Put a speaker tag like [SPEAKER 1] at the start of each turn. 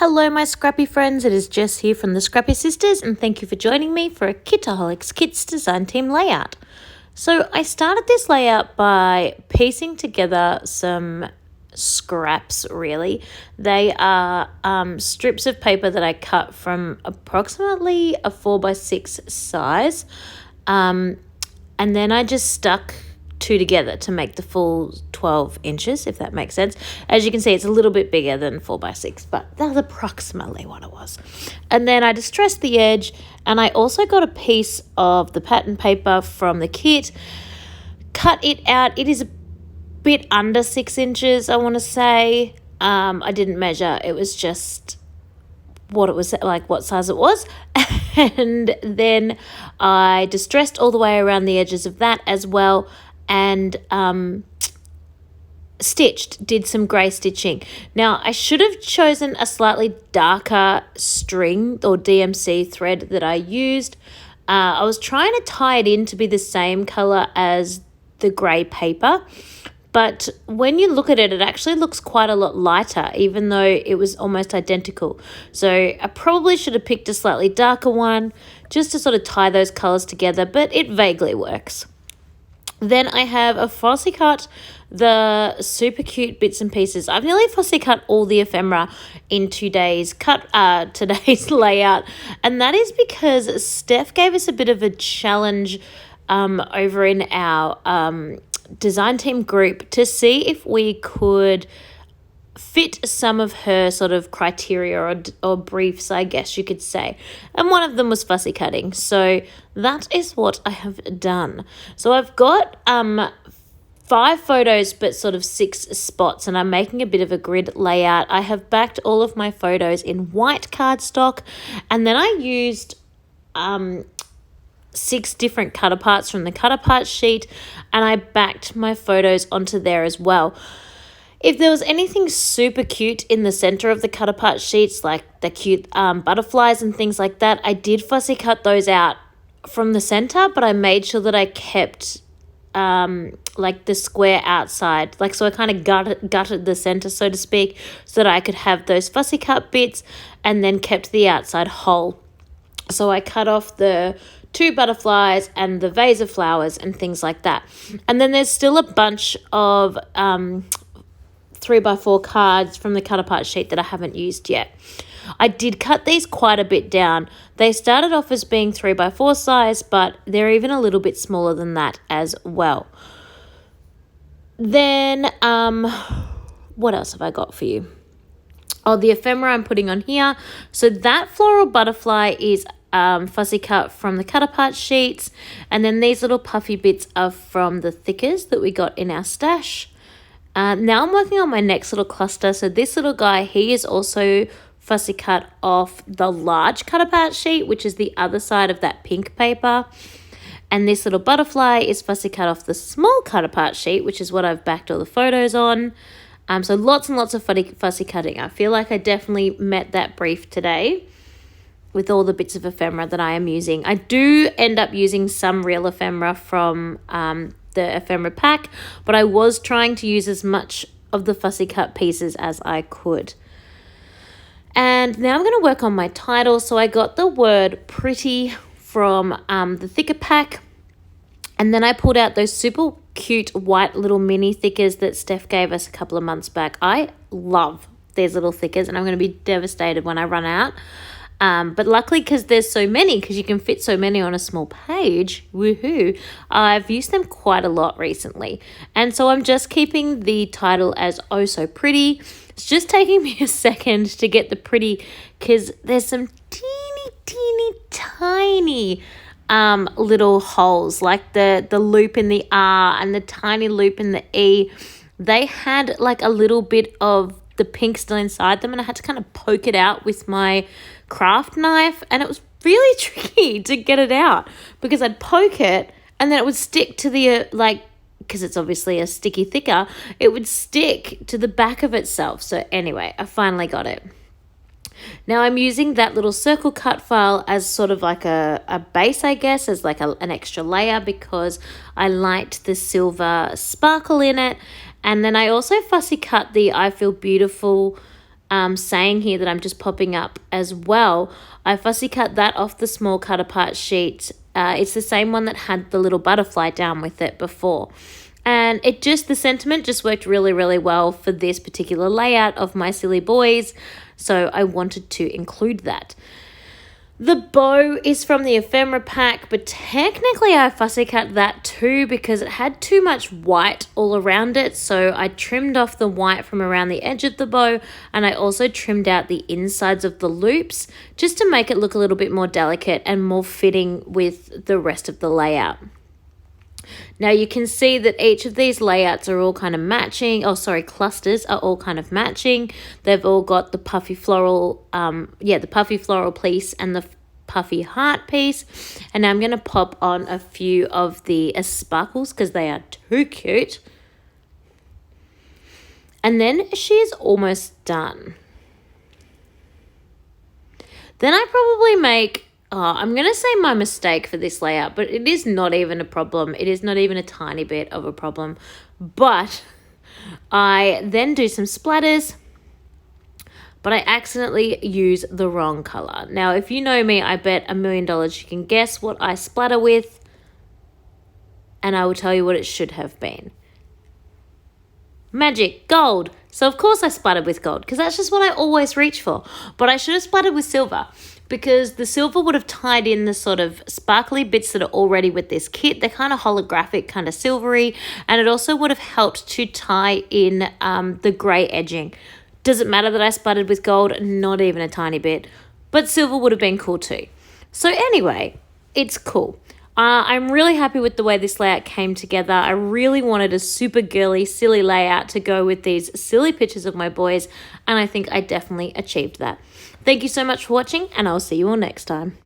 [SPEAKER 1] Hello my Scrappy friends, it is Jess here from the Scrappy Sisters and thank you for joining me for a Kitaholic Kits design team layout. So I started this layout by piecing together some scraps really. They are strips of paper that I cut from approximately a 4x6 size and then I just stuck two together to make the full 12 inches, if that makes sense. As you can see, it's a little bit bigger than 4x6, but that's approximately what it was. And then I distressed the edge, and I also got a piece of the pattern paper from the kit, cut it out. It is a bit under 6 inches, I want to say. I didn't measure. It was just what it was, like what size it was. And then I distressed all the way around the edges of that as well, and did some grey stitching. Now I should have chosen a slightly darker string or DMC thread that I used. I was trying to tie it in to be the same colour as the grey paper, but when you look at it, it actually looks quite a lot lighter, even though it was almost identical. So I probably should have picked a slightly darker one just to sort of tie those colours together, but it vaguely works. Then I have a fussy cut the super cute bits and pieces. I've nearly fussy cut all the ephemera in today's layout, and that is because Steph gave us a bit of a challenge over in our design team group to see if we could fit some of her sort of criteria or briefs, I guess you could say. And one of them was fussy cutting. So that is what I have done. So I've got 5 photos, but sort of 6 spots, and I'm making a bit of a grid layout. I have backed all of my photos in white cardstock, and then I used 6 different cutaparts from the cutapart sheet, and I backed my photos onto there as well. If there was anything super cute in the center of the cutapart sheets, like the cute butterflies and things like that, I did fussy cut those out from the center, but I made sure that I kept like the square outside, like, so I kind of gutted the center, so to speak, so that I could have those fussy cut bits and then kept the outside whole. So I cut off the 2 butterflies and the vase of flowers and things like that. And then there's still a bunch of 3x4 cards from the cutapart sheet that I haven't used yet. I did cut these quite a bit down. They started off as being 3x4 size, but they're even a little bit smaller than that as well. Then, what else have I got for you? Oh, the ephemera I'm putting on here. So that floral butterfly is fussy cut from the cutapart sheets, and then these little puffy bits are from the thickers that we got in our stash. Now I'm working on my next little cluster. So this little guy, he is also fussy cut off the large cutapart sheet, which is the other side of that pink paper. And this little butterfly is fussy cut off the small cutapart sheet, which is what I've backed all the photos on. So lots and lots of fussy cutting. I feel like I definitely met that brief today with all the bits of ephemera that I am using. I do end up using some real ephemera from the ephemera pack, but I was trying to use as much of the fussy cut pieces as I could. And now I'm going to work on my title. So I got the word pretty from the thicker pack, and then I pulled out those super cute white little mini thickers that Steph gave us a couple of months back. I love these little thickers, and I'm going to be devastated when I run out. But luckily, because there's so many, because you can fit so many on a small page, woohoo, I've used them quite a lot recently. And so I'm just keeping the title as Oh So Pretty. It's just taking me a second to get the pretty, because there's some teeny tiny little holes, like the loop in the R and the tiny loop in the E. They had like a little bit of the pink still inside them, and I had to kind of poke it out with my craft knife, and it was really tricky to get it out because I'd poke it and then it would stick to the because it's obviously a sticky thicker, it would stick to the back of itself. So anyway, I finally got it. Now I'm using that little circle cut file as sort of like a base, I guess, as like an extra layer, because I liked the silver sparkle in it. And then I also fussy cut the I Feel Beautiful saying here that I'm just popping up as well, I fussy cut that off the small cut apart sheet. It's the same one that had the little butterfly down with it before. And the sentiment just worked really, really well for this particular layout of my silly boys. So I wanted to include that. The bow is from the ephemera pack, but technically I fussy cut that too because it had too much white all around it. So I trimmed off the white from around the edge of the bow, and I also trimmed out the insides of the loops just to make it look a little bit more delicate and more fitting with the rest of the layout. Now you can see that each of these layouts are all kind of matching. Clusters are all kind of matching. They've all got the puffy floral, the puffy floral piece and the puffy heart piece. And now I'm going to pop on a few of the sparkles because they are too cute. And then she's almost done. Then I probably make... I'm going to say my mistake for this layout, but it is not even a problem. It is not even a tiny bit of a problem. But I then do some splatters, but I accidentally use the wrong color. Now, if you know me, I bet $1 million you can guess what I splatter with, and I will tell you what it should have been. Magic, gold. So of course I splattered with gold because that's just what I always reach for. But I should have splattered with silver, because the silver would have tied in the sort of sparkly bits that are already with this kit. They're kind of holographic, kind of silvery, and it also would have helped to tie in the grey edging. Does it matter that I splattered with gold? Not even a tiny bit, but silver would have been cool too. So anyway, it's cool. I'm really happy with the way this layout came together. I really wanted a super girly, silly layout to go with these silly pictures of my boys, and I think I definitely achieved that. Thank you so much for watching, and I'll see you all next time.